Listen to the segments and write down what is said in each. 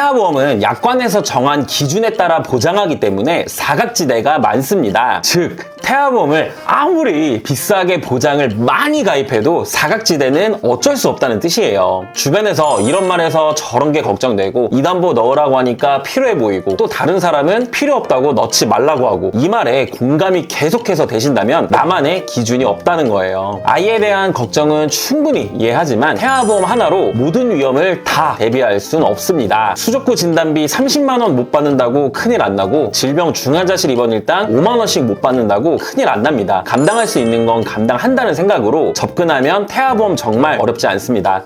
태아보험은 약관에서 정한 기준에 따라 보장하기 때문에 사각지대가 많습니다. 즉 태아보험을 아무리 비싸게 보장을 많이 가입해도 사각지대는 어쩔 수 없다는 뜻이에요. 주변에서 이런 말해서 저런 게 걱정되고 이 담보 넣으라고 하니까 필요해 보이고 또 다른 사람은 필요 없다고 넣지 말라고 하고 이 말에 공감이 계속해서 되신다면 나만의 기준이 없다는 거예요. 아이에 대한 걱정은 충분히 이해하지만 태아보험 하나로 모든 위험을 다 대비할 순 없습니다. 수족구 진단비 30만 원 못 받는다고 큰일 안 나고 질병 중환자실 입원 일당 5만 원씩 못 받는다고 큰일 안 납니다. 감당할 수 있는 건 감당한다는 생각으로 접근하면 태아보험 정말 어렵지 않습니다.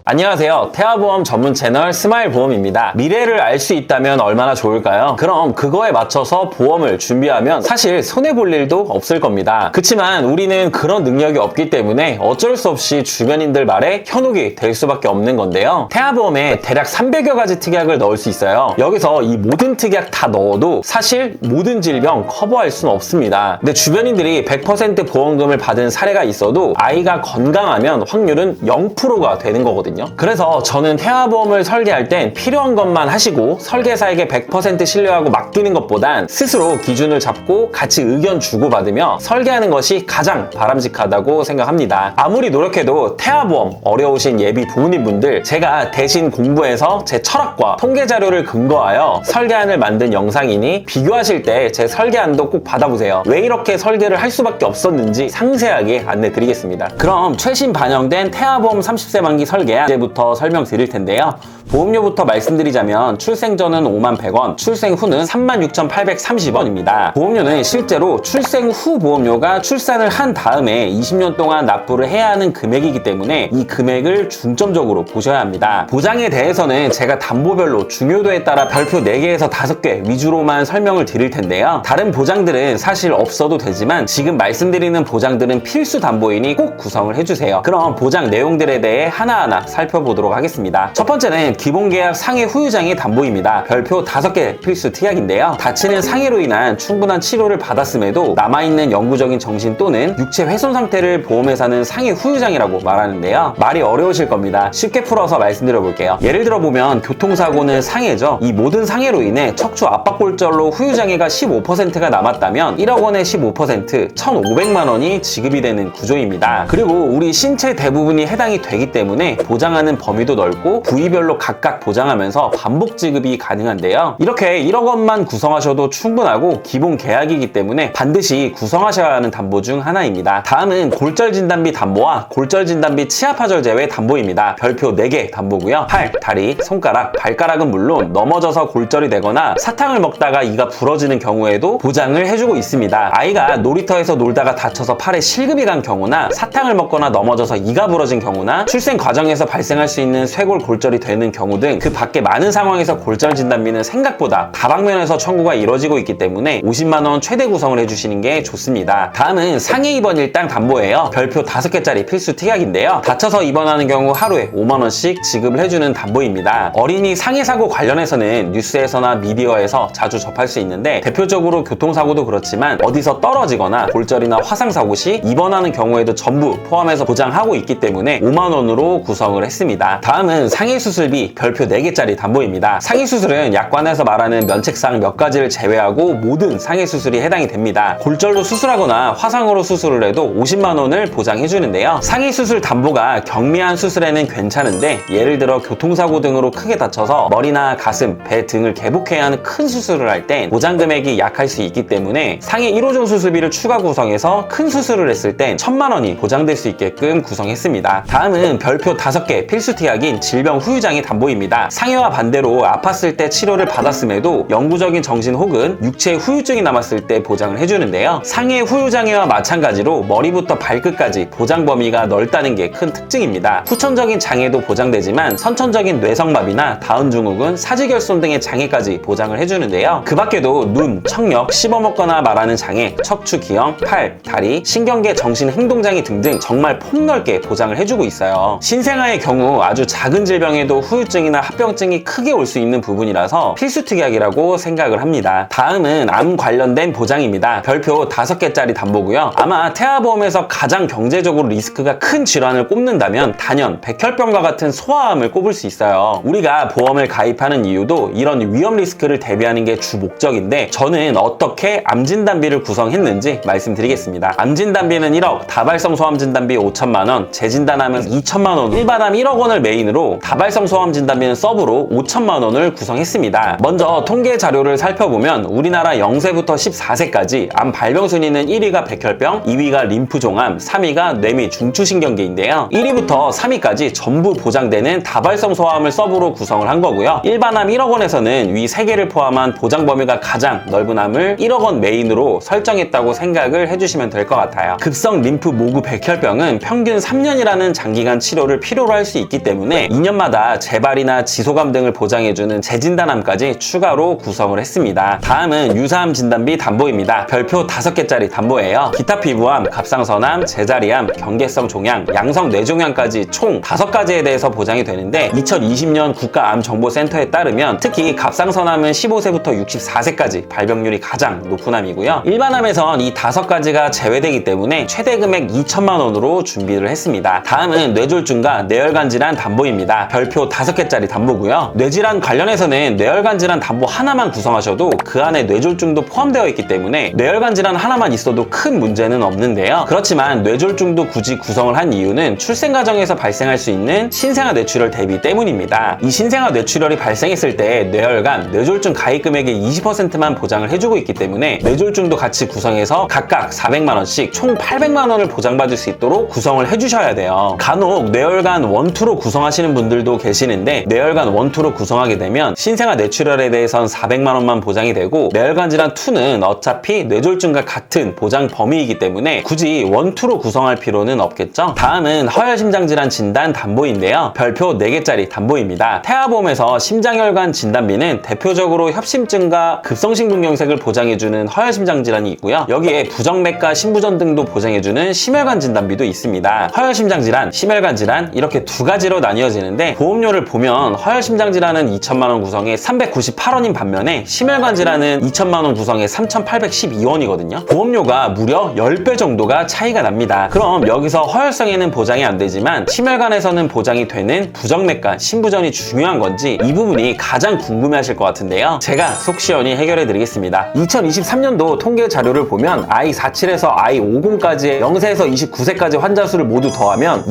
안녕하세요. 태아보험 전문 채널 스마일보험입니다. 미래를 알 수 있다면 얼마나 좋을까요? 그럼 그거에 맞춰서 보험을 준비하면 사실 손해볼 일도 없을 겁니다. 그치만 우리는 그런 능력이 없기 때문에 어쩔 수 없이 주변인들 말에 현혹이 될 수밖에 없는 건데요. 태아보험에 대략 300여 가지 특약을 넣을 수 있어요. 여기서 이 모든 특약 다 넣어도 사실 모든 질병 커버할 수는 없습니다. 근데 주변인들이 100% 보험금을 받은 사례가 있어도 아이가 건강하면 확률은 0%가 되는 거거든요. 그래서 저는 태아보험을 설계할 땐 필요한 것만 하시고 설계사에게 100% 신뢰하고 맡기는 것보단 스스로 기준을 잡고 같이 의견 주고받으며 설계하는 것이 가장 바람직하다고 생각합니다. 아무리 노력해도 태아보험 어려우신 예비 부모님분들 제가 대신 공부해서 제 철학과 통계 자료를 근거하여 설계안을 만든 영상이니 비교하실 때 제 설계안도 꼭 받아보세요. 왜 이렇게 설계를 할 수밖에 없었는지 상세하게 안내 드리겠습니다. 그럼 최신 반영된 태아보험 30세 만기 설계안 이제부터 설명드릴 텐데요. 보험료부터 말씀드리자면 출생 전은 51,100원, 출생 후는 36,830원입니다. 보험료는 실제로 출생 후 보험료가 출산을 한 다음에 20년 동안 납부를 해야 하는 금액이기 때문에 이 금액을 중점적으로 보셔야 합니다. 보장에 대해서는 제가 담보별로 중요도에 따라 별표 4개에서 5개 위주로만 설명을 드릴 텐데요. 다른 보장들은 사실 없어도 되지만 지금 말씀드리는 보장들은 필수 담보이니 꼭 구성을 해주세요. 그럼 보장 내용들에 대해 하나하나 살펴보도록 하겠습니다. 첫 번째는 기본계약 상해 후유장애 담보입니다. 별표 5개 필수 특약인데요. 다치는 상해로 인한 충분한 치료를 받았음에도 남아있는 영구적인 정신 또는 육체 훼손 상태를 보험회사는 상해 후유장애라고 말하는데요. 말이 어려우실 겁니다. 쉽게 풀어서 말씀드려 볼게요. 예를 들어 보면 교통사고는 상해죠. 이 모든 상해로 인해 척추 압박골절로 후유장애가 15%가 남았다면 1억 원의 15% 1,500만 원이 지급이 되는 구조입니다. 그리고 우리 신체 대부분이 해당이 되기 때문에 보장하는 범위도 넓고 부위별로 각각 보장하면서 반복 지급이 가능한데요. 이렇게 1억 원만 구성하셔도 충분하고 기본 계약이기 때문에 반드시 구성하셔야 하는 담보 중 하나입니다. 다음은 골절 진단비 담보와 골절 진단비 치아파절 제외 담보입니다. 별표 4개 담보고요. 팔, 다리, 손가락, 발가락은 물론 넘어져서 골절이 되거나 사탕을 먹다가 이가 부러지는 경우에도 보장을 해주고 있습니다. 아이가 놀이터에서 놀다가 다쳐서 팔에 실금이 간 경우나 사탕을 먹거나 넘어져서 이가 부러진 경우나 출생 과정에서 발생할 수 있는 쇄골 골절이 되는 경우 등 그 밖에 많은 상황에서 골절 진단비는 생각보다 다방면에서 청구가 이루어지고 있기 때문에 50만 원 최대 구성을 해주시는 게 좋습니다. 다음은 상해 입원 일당 담보예요. 별표 5개짜리 필수 특약인데요. 다쳐서 입원하는 경우 하루에 5만 원씩 지급을 해주는 담보입니다. 어린이 상해 사고 관련해서는 뉴스에서나 미디어에서 자주 접할 수 있는데 대표적으로 교통사고도 그렇지만 어디서 떨어지거나 골절이나 화상사고 시 입원하는 경우에도 전부 포함해서 보장하고 있기 때문에 5만 원으로 구성을 했습니다. 다음은 상해 수술비 별표 4개짜리 담보입니다. 상해 수술은 약관에서 말하는 면책사항 몇 가지를 제외하고 모든 상해 수술이 해당이 됩니다. 골절로 수술하거나 화상으로 수술을 해도 50만 원을 보장해주는데요. 상해 수술 담보가 경미한 수술에는 괜찮은데 예를 들어 교통사고 등으로 크게 다쳐서 머리나 가슴, 배 등을 개복해야 하는 큰 수술을 할 땐 보장 금액이 약할 수 있기 때문에 상해 1호종 수술비를 추가 구성해서 큰 수술을 했을 땐 1,000만 원이 보장될 수 있게끔 구성했습니다. 다음은 별표 5개 필수 특약인 질병 후유장애 담보입니다. 상해와 반대로 아팠을 때 치료를 받았음에도 영구적인 정신 혹은 육체 후유증이 남았을 때 보장을 해주는데요. 상해 후유장애와 마찬가지로 머리부터 발끝까지 보장 범위가 넓다는 게 큰 특징입니다. 후천적인 장애도 보장되지만 선천적인 뇌성마비나 다운증후군, 사지결손 등의 장애까지 보장을 해주는데요. 그 밖에도 눈, 청력, 씹어먹거나 말하는 장애, 척추 기형, 팔, 다리, 신경계 정신 행동장애 등등 정말 폭넓게 보장을 해주고 있어요. 신생아의 경우 아주 작은 질병에도 후유증이나 합병증이 크게 올 수 있는 부분이라서 필수 특약이라고 생각을 합니다. 다음은 암 관련된 보장입니다. 별표 5개짜리 담보고요. 아마 태아보험에서 가장 경제적으로 리스크가 큰 질환을 꼽는다면 단연 백혈병과 같은 소아암을 꼽을 수 있어요. 우리가 보험을 가입하는 이유도 이런 위험 리스크를 대비하는 게 주 목적인데, 저는 어떻게 암진단비를 구성했는지 말씀드리겠습니다. 암진단비는 1억, 다발성 소암 진단비 5천만 원, 재진단하면 2천만 원, 일반암 1억 원을 메인으로 다발성 소암 진단비는 서브로 5천만 원을 구성했습니다. 먼저 통계 자료를 살펴보면 우리나라 0세부터 14세까지 암 발병 순위는 1위가 백혈병, 2위가 림프종암, 3위가 뇌미 중추신경계인데요. 1위부터 3위까지 전부 보장되는 다발성 소암을 서브로 구성을 한 거고요. 일반암 1억 원에서는 위 3개를 포함한 보장 범위가 가장 넓은 암을 1억 원 메인으로 설정했다고 생각을 해주시면 될 것 같아요. 급성 림프 모구 백혈병은 평균 3년이라는 장기간 치료를 필요로 할 수 있기 때문에 2년마다 재발이나 지소감 등을 보장해주는 재진단암까지 추가로 구성을 했습니다. 다음은 유사암 진단비 담보입니다. 별표 5개짜리 담보예요. 기타 피부암, 갑상선암, 제자리암, 경계성 종양, 양성 뇌종양까지 총 5가지에 대해서 보장이 되는데, 2020년 국가암정보센터에 따르면 특히 갑상선암은 15세부터 64세까지 발병률이 가장 높은 암이고요. 일반암에선 이 5가지가 제외되기 때문에 최대 금액 2천만 원으로 준비를 했습니다. 다음은 뇌졸중과 뇌혈관 질환 담보입니다. 별표 5개짜리 담보고요. 뇌질환 관련해서는 뇌혈관 질환 담보 하나만 구성하셔도 그 안에 뇌졸중도 포함되어 있기 때문에 뇌혈관 질환 하나만 있어도 큰 문제는 없는데요. 그렇지만 뇌졸중도 굳이 구성을 한 이유는 출생 과정에서 발생할 수 있는 신생아 뇌출혈 대비 때문입니다. 이 신생아 뇌출혈이 발생했을 때 뇌혈관, 뇌졸중 가입 금액의 20%만 보장을 해주고 있기 때문에 뇌졸중도 같이 구성해서 각각 400만 원씩 총 800만 원을 보장받을 수 있도록 구성을 해주셔야 돼요. 간혹 뇌혈관 1, 2로 구성하시는 분들도 계시는데, 뇌혈관 1, 2로 구성하게 되면 신생아 뇌출혈에 대해선 400만 원만 보장이 되고, 뇌혈관 질환 2는 어차피 뇌졸중과 같은 보장 범위이기 때문에 굳이 1, 2로 구성할 필요는 없겠죠. 다음은 허혈심장질환 진단 담보인데요. 별표 4개짜리 담보입니다. 태아보험에서 심장혈관 진단비는 대표적으로 협심증과 급성심근경색을 보장해주는 허혈심장질환이 있고요. 여기에 부정맥과 심부전 등도 보장해주는 심혈관 진단비도 있습니다. 허혈심장질환, 심혈관질환 이렇게 2가지로 나뉘어지는데, 보험료를 보면 허혈심장질환은 2천만 원 구성에 398원인 반면에 심혈관질환은 2천만 원 구성에 3,812원이거든요. 보험료가 무려 10배 정도가 차이가 납니다. 그럼 여기서 허혈성에는 보장이 안 되지만 심혈관에서는 보장이 되는 부정맥과 심부전이 중요한 건지, 이 부분이 가장 궁금해하실 것 같은데요. 제가 속 시원히 해결해 드리겠습니다. 2023년도 통계 자료를 보면 I47에서 I50까지의 0세에서 29세까지 환자 수를 모두 더하면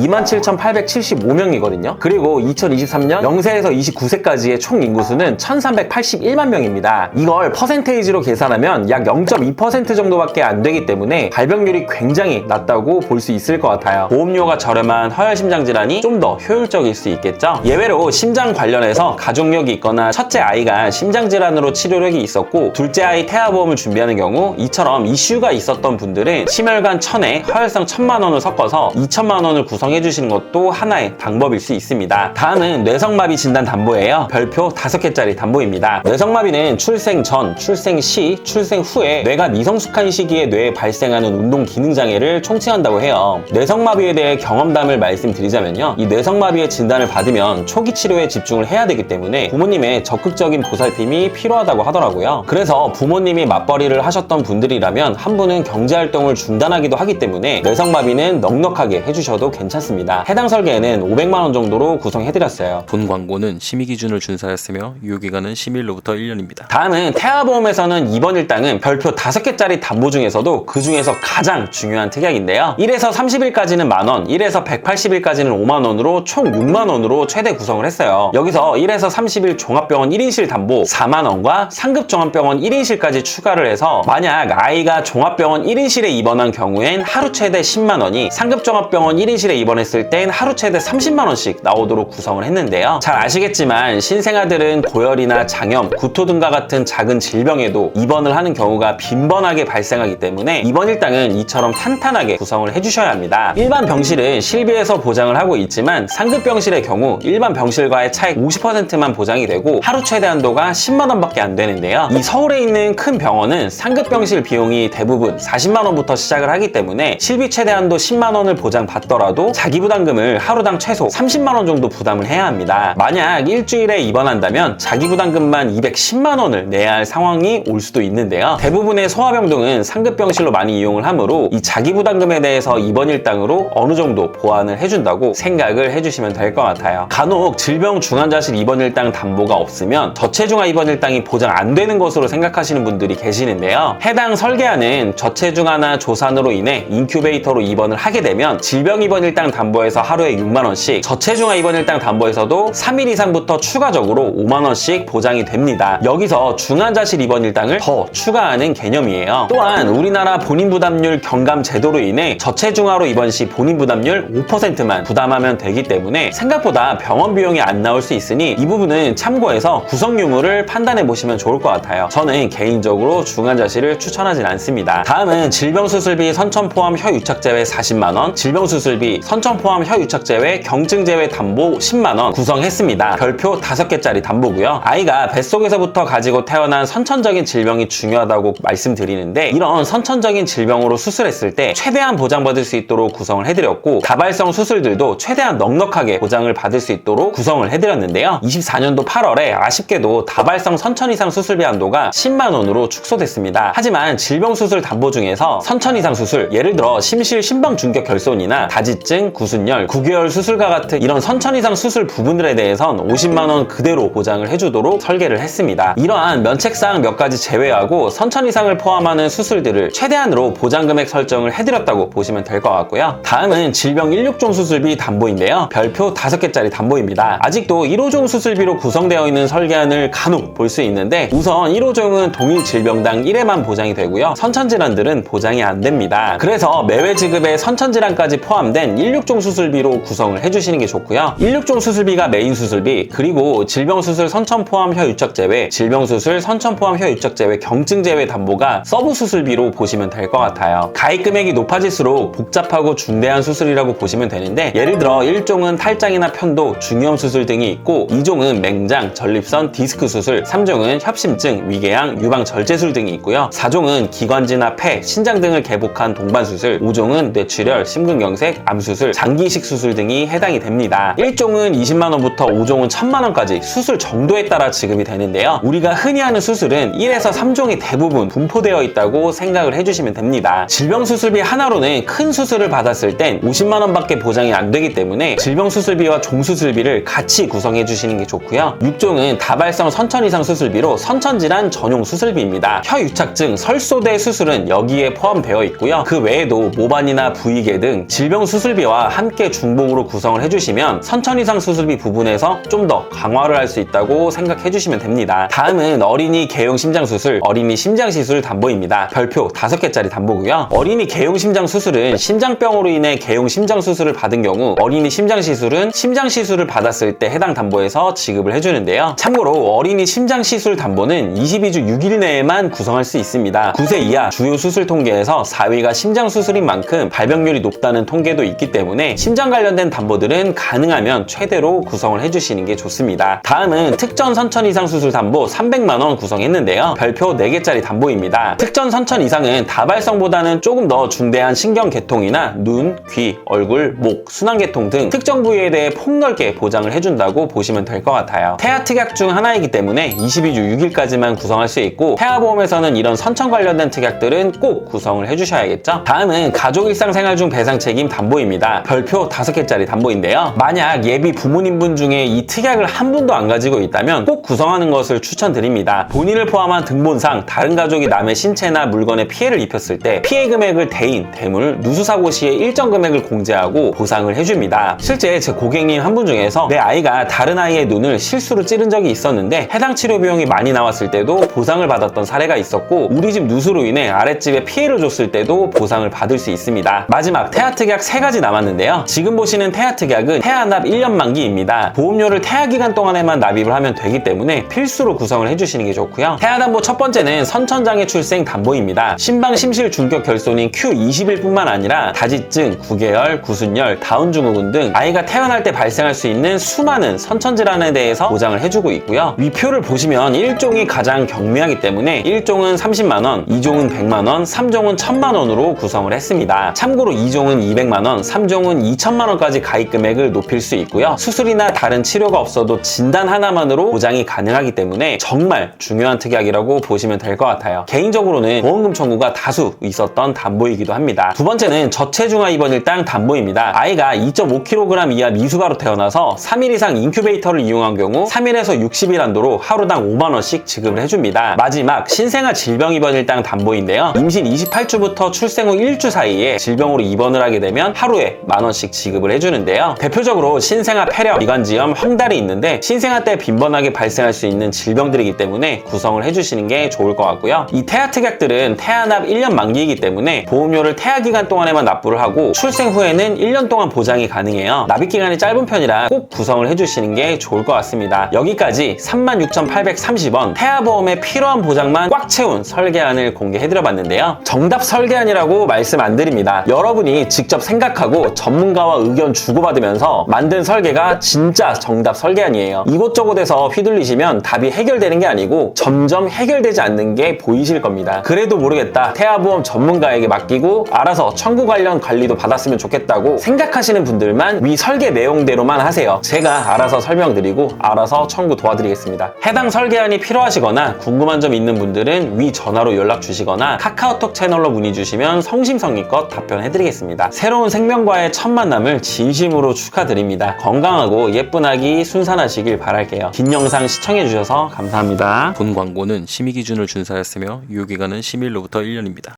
27,875명이거든요. 그리고 2023년 0세에서 29세까지의 총 인구수는 1,381만 명입니다. 이걸 퍼센테이지로 계산하면 약 0.2% 정도밖에 안 되기 때문에 발병률이 굉장히 낮다고 볼 수 있을 것 같아요. 보험료가 저렴한 허혈심장 질환이 좀 더 효율적일 수 있겠죠. 예외로 심장 관련해서 가족력이 있거나 첫째 아이가 심장 질환으로 치료력이 있었고 둘째 아이 태아보험을 준비하는 경우 이처럼 이슈가 있었던 분들은 심혈관 1,000에 허혈성 1,000만 원을 섞어서 2천만 원을 구성해 주시는 것도 하나의 방법일 수 있습니다. 다음은 뇌성마비 진단 담보예요. 별표 5개짜리 담보입니다. 뇌성마비는 출생 전, 출생 시, 출생 후에 뇌가 미성숙한 시기에 뇌에 발생하는 운동 기능 장애를 총칭한다고 해요. 뇌성마비에 대해 경험담을 말씀드리자면요. 이 뇌성마비의 진단을 받으면 초기 치료에 집중을 해야 되기 때문에 부모님의 적극적인 보살핌이 필요하다고 하더라고요. 그래서 부모님이 맞벌이를 하셨던 분들이라면 한 분은 경제활동을 중단하기도 하기 때문에 뇌성마비는 넉넉하게 해주셔도 괜찮습니다. 해당 설계에는 500만 원 정도로 구성해드렸어요. 본 광고는 심의 기준을 준수하였으며 유효기간은 심의일로부터 1년입니다. 다음은 태아보험에서는 이번 일당은 별표 5개짜리 담보 중에서도 그 중에서 가장 중요한 특약인데요. 1에서 30일까지는 만원, 1에서 180일까지는 5만원으로 총 6만원으로 최대 구성을 했어요. 여기서 1에서 30일 종합병원 1인실 담보 4만원과 상급 종합병원 1인실까지 추가를 해서 만약 아이가 종합병원 1인실에 입원한 경우엔 하루 최대 10만원이, 상급 종합병원 1인실에 입원했을 땐 하루 최대 30만원씩 나오도록 구성을 했는데요. 잘 아시겠지만 신생아들은 고열이나 장염, 구토 등과 같은 작은 질병에도 입원을 하는 경우가 빈번하게 발생하기 때문에 이번 일당은 이처럼 탄탄하게 구성을 해주셔야 합니다. 일반 병실은 실비에서 보장을 하고 있지만 상급 병실의 경우 일반 병실과의 차액 50%만 보장이 되고 하루 최대 한도가 10만원밖에 안 되는데요. 이 서울에 있는 큰 병원은 상급 병실 비용이 대부분 40만원부터 시작을 하기 때문에 실비 최대 한도 10만원을 보장받더라도 자기 부담금을 하루당 최소 30만원 정도 부담을 해야 합니다. 합니다. 만약 일주일에 입원한다면 자기부담금만 210만 원을 내야 할 상황이 올 수도 있는데요. 대부분의 소아병동은 상급병실로 많이 이용을 하므로 이 자기부담금에 대해서 입원 일당으로 어느 정도 보완을 해준다고 생각을 해주시면 될 것 같아요. 간혹 질병 중환자실 입원 일당 담보가 없으면 저체중아 입원 일당이 보장 안 되는 것으로 생각하시는 분들이 계시는데요. 해당 설계안은 저체중아나 조산으로 인해 인큐베이터로 입원을 하게 되면 질병 입원 일당 담보에서 하루에 6만 원씩, 저체중아 입원 일당 담보에서도 3일 이상부터 추가적으로 5만 원씩 보장이 됩니다. 여기서 중환자실 입원 일당을 더 추가하는 개념이에요. 또한 우리나라 본인 부담률 경감 제도로 인해 저체중아로 입원 시 본인 부담률 5%만 부담하면 되기 때문에 생각보다 병원 비용이 안 나올 수 있으니 이 부분은 참고해서 구성 유무를 판단해 보시면 좋을 것 같아요. 저는 개인적으로 중환자실을 추천하진 않습니다. 다음은 질병수술비 선천 포함 혀유착 제외 40만 원, 질병수술비 선천 포함 혀유착 제외 경증 제외 담보 10만 원 구성했습니다. 별표 5개짜리 담보고요. 아이가 뱃속에서부터 가지고 태어난 선천적인 질병이 중요하다고 말씀드리는데, 이런 선천적인 질병으로 수술했을 때 최대한 보장받을 수 있도록 구성을 해드렸고, 다발성 수술들도 최대한 넉넉하게 보장을 받을 수 있도록 구성을 해드렸는데요. 24년도 8월에 아쉽게도 다발성 선천 이상 수술비 한도가 10만 원으로 축소됐습니다. 하지만 질병수술 담보 중에서 선천 이상 수술, 예를 들어 심실 심방 중격 결손이나 다지증, 구순열, 9개월 수술과 같은 이런 선천 이상 수술 부분들에 대해선 50만 원 그대로 보장을 해주도록 설계를 했습니다. 이러한 면책사항 몇 가지 제외하고 선천 이상을 포함하는 수술들을 최대한으로 보장 금액 설정을 해드렸다고 보시면 될 것 같고요. 다음은 질병 16종 수술비 담보인데요. 별표 5개짜리 담보입니다. 아직도 1호종 수술비로 구성되어 있는 설계안을 간혹 볼 수 있는데, 우선 1호종은 동일 질병당 1회만 보장이 되고요. 선천질환들은 보장이 안 됩니다. 그래서 매회 지급에 선천질환까지 포함된 16종 수술비로 구성을 해주시는 게 좋고요. 16종 수술비가 메인 수술비, 그리고 질병수술 선천 포함 혀유착 제외, 질병수술 선천 포함 혀유착 제외 경증 제외 담보가 서브 수술비로 보시면 될 것 같아요. 가입 금액이 높아질수록 복잡하고 중대한 수술이라고 보시면 되는데, 예를 들어 1종은 탈장이나 편도, 중이염 수술 등이 있고, 2종은 맹장, 전립선, 디스크 수술, 3종은 협심증, 위궤양, 유방 절제술 등이 있고요. 4종은 기관지나 폐, 신장 등을 개복한 동반 수술, 5종은 뇌출혈, 심근경색, 암수술, 장기이식 수술 등이 해당이 됩니다. 1종은 20만 원부터 5종은 1000만 원까지 수술 정도에 따라 지급이 되는데요. 우리가 흔히 하는 수술은 1에서 3종이 대부분 분포되어 있다고 생각을 해주시면 됩니다. 질병수술비 하나로는 큰 수술을 받았을 땐 50만 원밖에 보장이 안 되기 때문에 질병수술비와 종수술비를 같이 구성해 주시는 게 좋고요. 6종은 다발성 선천 이상 수술비로 선천질환 전용 수술비입니다. 혀유착증, 설소대 수술은 여기에 포함되어 있고요. 그 외에도 모반이나 부위계 등 질병 수술비와 함께 중복으로 구성을 해주시면 선천 이상 수술비 부분에서 좀 더 강화를 할 수 있다고 생각해 주시면 됩니다. 다음은 어린이 개용 심장 수술, 어린이 심장 시술 담보입니다. 별표 5개짜리 담보고요. 어린이 개용 심장 수술은 심장병으로 인해 개용 심장 수술을 받은 경우, 어린이 심장 시술은 심장 시술을 받았을 때 해당 담보에서 지급을 해주는데요. 참고로 어린이 심장 시술 담보는 22주 6일 내에만 구성할 수 있습니다. 9세 이하 주요 수술 통계에서 4위가 심장 수술인 만큼 발병률이 높다는 통계도 있기 때문에 심장 관련된 담보들은 가능하면 최대로 구성을 해주시는 게 좋습니다. 다음은 특전 선천 이상 수술 담보 300만 원 구성했는데요. 별표 4개짜리 담보입니다. 특전 선천 이상은 다발성보다는 조금 더 중대한 신경계통이나 눈, 귀, 얼굴, 목, 순환계통 등 특정 부위에 대해 폭넓게 보장을 해준다고 보시면 될 것 같아요. 태아 특약 중 하나이기 때문에 22주 6일까지만 구성할 수 있고, 태아보험에서는 이런 선천 관련된 특약들은 꼭 구성을 해주셔야겠죠. 다음은 가족 일상생활 중 배상 책임 담보입니다. 별표 5개짜리 담보인데요. 만약 예비 부모님분 중에 이 특약을 한 분도 안 가지고 있다면 꼭 구성하는 것을 추천드립니다. 본인을 포함한 등본상 다른 가족이 남의 신체나 물건에 피해를 입혔을 때 피해 금액을 대인, 대물, 누수사고 시에 일정 금액을 공제하고 보상을 해줍니다. 실제 제 고객님 한 분 중에서 내 아이가 다른 아이의 눈을 실수로 찌른 적이 있었는데 해당 치료 비용이 많이 나왔을 때도 보상을 받았던 사례가 있었고, 우리 집 누수로 인해 아랫집에 피해를 줬을 때도 보상을 받을 수 있습니다. 마지막 태아 특약 3가지 남았는데요. 지금 보시는 태아 특약은 태아 납 1년 만기입니다. 보험료를 태아 기간 동안에만 납입을 하면 되기 때문에 필수로 구성을 해주시는 게 좋고요. 태아 담보 첫 번째는 선천장애 출생 담보입니다. 심방 심실 중격 결손인 Q20일뿐만 아니라 다지증, 구개열, 구순열, 다운 증후군 등 아이가 태어날 때 발생할 수 있는 수많은 선천질환에 대해서 보장을 해주고 있고요. 위표를 보시면 1종이 가장 경미하기 때문에 1종은 30만원, 2종은 100만원, 3종은 1000만원으로 구성을 했습니다. 참고로 2종은 200만원, 3종은 2000만원까지 가입 금액을 높일 수 있고요. 수술 수술이나 다른 치료가 없어도 진단 하나만으로 보장이 가능하기 때문에 정말 중요한 특약이라고 보시면 될 것 같아요. 개인적으로는 보험금 청구가 다수 있었던 담보이기도 합니다. 두 번째는 저체중아 입원 일당 담보입니다. 아이가 2.5kg 이하 미숙아로 태어나서 3일 이상 인큐베이터를 이용한 경우 3일에서 60일 한도로 하루당 5만원씩 지급을 해줍니다. 마지막 신생아 질병 입원 일당 담보인데요. 임신 28주부터 출생 후 1주 사이에 질병으로 입원을 하게 되면 하루에 만원씩 지급을 해주는데요. 대표적으로 신생아 폐렴, 이관지염, 황달이 있는데 신생아 때 빈번하게 발생할 수 있는 질병들이기 때문에 구성을 해주시는 게 좋을 것 같고요. 이 태아 특약들은 태아납 1년 만기이기 때문에 보험료를 태아 기간 동안에만 납부를 하고 출생 후에는 1년 동안 보장이 가능해요. 납입 기간이 짧은 편이라 꼭 구성을 해주시는 게 좋을 것 같습니다. 여기까지 36,830원 태아보험에 필요한 보장만 꽉 채운 설계안을 공개해드려봤는데요. 정답 설계안이라고 말씀 안 드립니다. 여러분이 직접 생각하고 전문가와 의견 주고받으면서 만든 설계가 진짜 정답 설계안이에요. 이곳저곳에서 휘둘리시면 답이 해결되는 게 아니고 점점 해결되지 않는 게 보이실 겁니다. 그래도 모르겠다, 태아보험 전문가에게 맡기고 알아서 청구 관련 관리도 받았으면 좋겠다고 생각하시는 분들만 위 설계 내용대로만 하세요. 제가 알아서 설명드리고 알아서 청구 도와드리겠습니다. 해당 설계안이 필요하시거나 궁금한 점 있는 분들은 위 전화로 연락 주시거나 카카오톡 채널로 문의 주시면 성심성의껏 답변해드리겠습니다. 새로운 생명과의 첫 만남을 진심으로 축하드립니다. 건강하고 예쁜 아기 순산하시길 바랄게요. 긴 영상 시청해주셔서 감사합니다. 본 광고는 심의 기준을 준수하였으며 유효기간은 10일로부터 1년입니다.